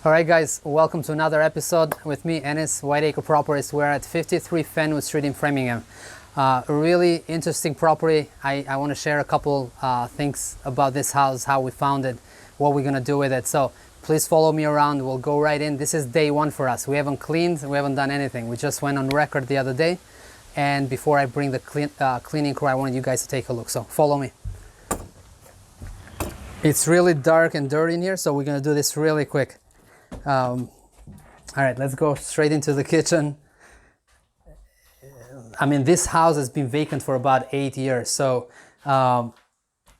All right, guys, welcome to another episode with me, Ennis, Whiteacre Properties. We're at 53 Fenwood Street in Framingham. A really interesting property. I want to share a couple things about this house, how we found it, what we're going to do with it. So please follow me around. We'll go right in. This is day one for us. We haven't cleaned, we haven't done anything. We just went on record the other day. And before I bring the cleaning crew, I wanted you guys to take a look. So follow me. It's really dark and dirty in here, so we're going to do this really quick. All right, let's go straight into the kitchen. I mean, this house has been vacant for about 8 years, so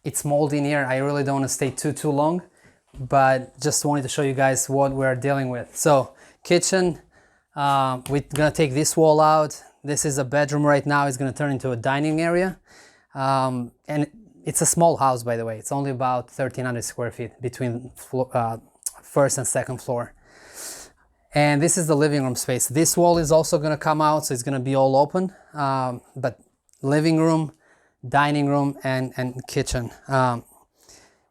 it's moldy in here. I really don't want to stay too long, but just wanted to show you guys what we're dealing with. So kitchen, we're gonna take this wall out. This is a bedroom right now. It's gonna turn into a dining area, and it's a small house, by the way. It's only about 1,300 square feet between first and second floor. And this is the living room space. This wall is also going to come out, so it's going to be all open. But living room, dining room, and kitchen.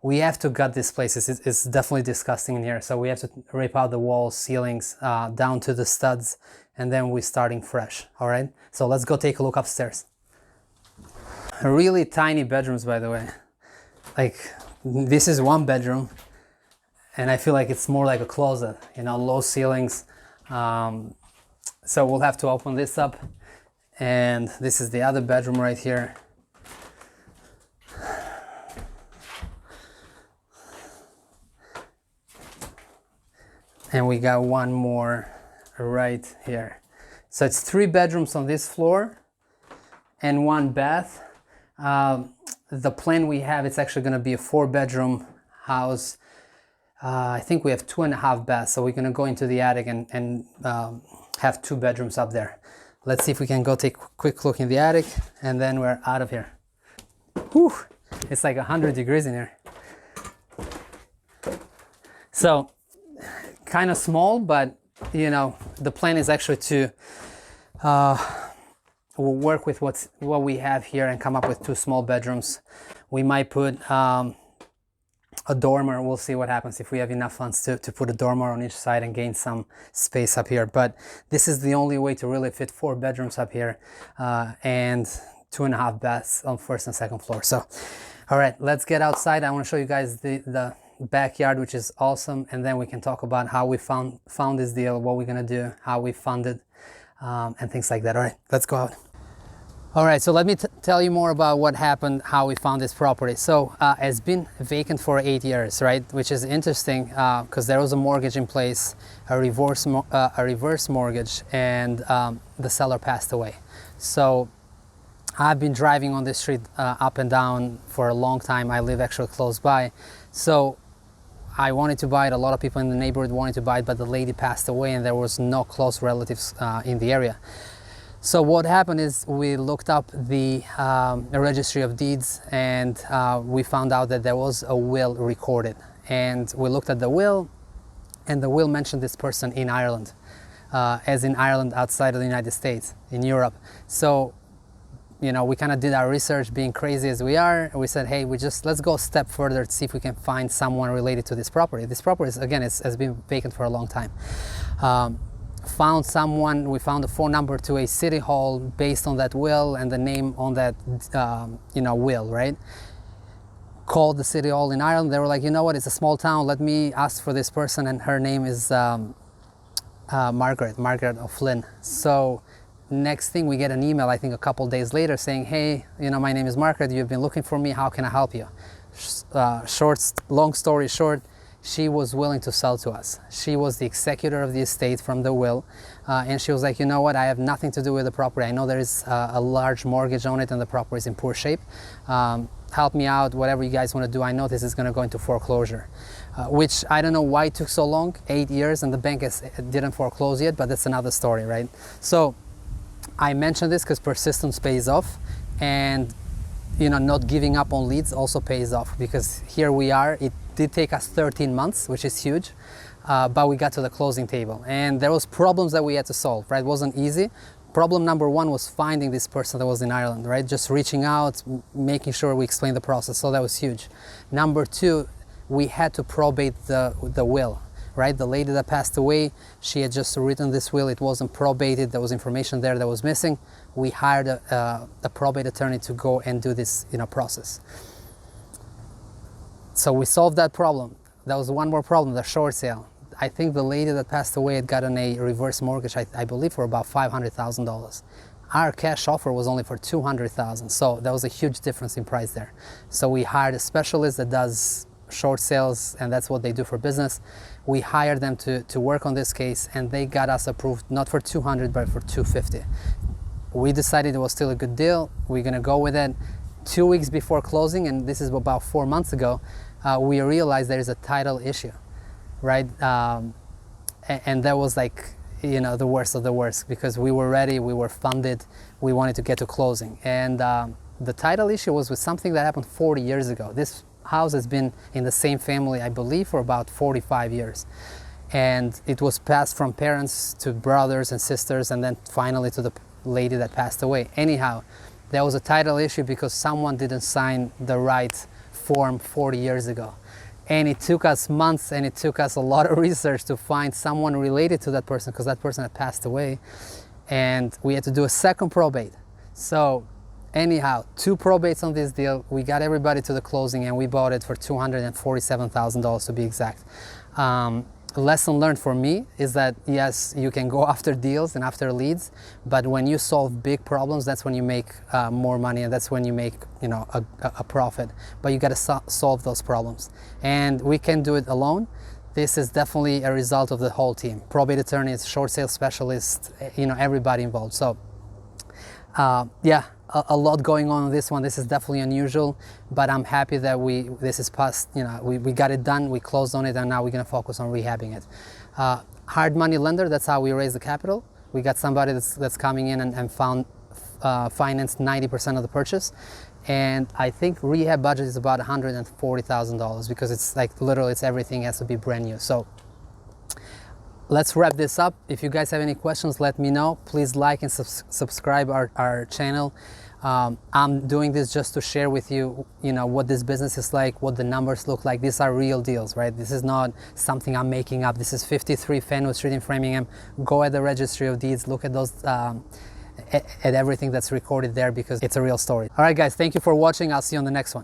We have to gut this place. It's definitely disgusting in here. So we have to rip out the walls, ceilings, down to the studs, and then we're starting fresh. All right. So let's go take a look upstairs. Really tiny bedrooms, by the way. Like, this is one bedroom. And I feel like it's more like a closet, you know, low ceilings. So we'll have to open this up. And this is the other bedroom right here. And we got one more right here. So it's 3 bedrooms on this floor and 1 bath. The plan we have, it's actually going to be a 4-bedroom house. I think we have 2.5 baths, so we're gonna go into the attic and have 2 bedrooms up there. Let's see if we can go take a quick look in the attic, and then we're out of here. Whew, it's like 100 degrees in here. So, kind of small, but you know, the plan is actually to work with what we have here and come up with 2 small bedrooms. We might put a dormer. We'll see what happens if we have enough funds to put a dormer on each side and gain some space up here. But this is the only way to really fit 4 bedrooms up here and 2.5 baths on first and second floor. So, all right, let's get outside. I want to show you guys the backyard, which is awesome, and then we can talk about how we found this deal, what we're gonna do, how we funded, and things like that. All right, let's go out. All right, so let me tell you more about what happened, how we found this property. So it's been vacant for 8 years, right? Which is interesting because there was a mortgage in place, a reverse mortgage, and the seller passed away. So I've been driving on this street up and down for a long time. I live actually close by. So I wanted to buy it. A lot of people in the neighborhood wanted to buy it, but the lady passed away and there was no close relatives in the area. So what happened is we looked up the registry of deeds, and we found out that there was a will recorded. And we looked at the will, and the will mentioned this person in Ireland, as in Ireland outside of the United States, in Europe. So, you know, we kind of did our research, being crazy as we are. We said, hey, let's go a step further to see if we can find someone related to this property. This property, has been vacant for a long time. Found someone. We found a phone number to a city hall based on that will and the name on that will, right? Called the city hall in Ireland. They were like, you know what, it's a small town, let me ask for this person, and her name is Margaret O'Flynn. So next thing, we get an email, I think a couple days later, saying, hey, you know, my name is Margaret, you've been looking for me, how can I help you? Long story short, she was willing to sell to us. She was the executor of the estate from the will, and she was like, you know what, I have nothing to do with the property. I know there is a large mortgage on it and the property is in poor shape. Help me out, whatever you guys want to do. I know this is going to go into foreclosure, which I don't know why it took so long, 8 years, and the bank didn't foreclose yet, but that's another story, right? So I mentioned this because persistence pays off, and you know, not giving up on leads also pays off, because here we are. It did take us 13 months, which is huge, but we got to the closing table, and there was problems that we had to solve, right? It wasn't easy. Problem number 1 was finding this person that was in Ireland, right? Just reaching out, making sure we explained the process, so that was huge. Number 2, we had to probate the will. right? The lady that passed away, she had just written this will. It wasn't probated. There was information there that was missing. We hired a probate attorney to go and do this, process. So we solved that problem. There was one more problem, the short sale. I think the lady that passed away had gotten a reverse mortgage, I believe, for about $500,000. Our cash offer was only for $200,000, so there was a huge difference in price there. So we hired a specialist that does short sales, and that's what they do for business. We hired them to work on this case, and they got us approved not for $200,000 but for $250,000. We decided it was still a good deal. We're gonna go with it. 2 weeks before closing, and this is about 4 months ago, we realized there is a title issue, right? And that was like, the worst of the worst, because we were ready, we were funded, we wanted to get to closing. And the title issue was with something that happened 40 years ago. This house has been in the same family, I believe, for about 45 years. And it was passed from parents to brothers and sisters, and then finally to the lady that passed away. Anyhow, there was a title issue because someone didn't sign the right form 40 years ago. And it took us months, and it took us a lot of research to find someone related to that person, because that person had passed away. And we had to do a second probate. So anyhow, 2 probates on this deal. We got everybody to the closing, and we bought it for $247,000 to be exact. Lesson learned for me is that, yes, you can go after deals and after leads, but when you solve big problems, that's when you make more money, and that's when you make a profit. But you got to solve those problems, and we can do it alone. This is definitely a result of the whole team: probate attorneys, short sale specialists, everybody involved. So yeah, a lot going on this one. This is definitely unusual, but I'm happy that this is past, we got it done, we closed on it, and now we're gonna focus on rehabbing it. Hard money lender, that's how we raise the capital. We got somebody that's coming in and financed 90% of the purchase. And I think rehab budget is about $140,000, because it's like literally everything has to be brand new. So let's wrap this up. If you guys have any questions, let me know. Please like and subscribe our channel. I'm doing this just to share with you, what this business is like, what the numbers look like. These are real deals, right? This is not something I'm making up. This is 53 Fenwood Street in Framingham. Go at the Registry of Deeds, look at those, at everything that's recorded there, because it's a real story. All right, guys, thank you for watching. I'll see you on the next one.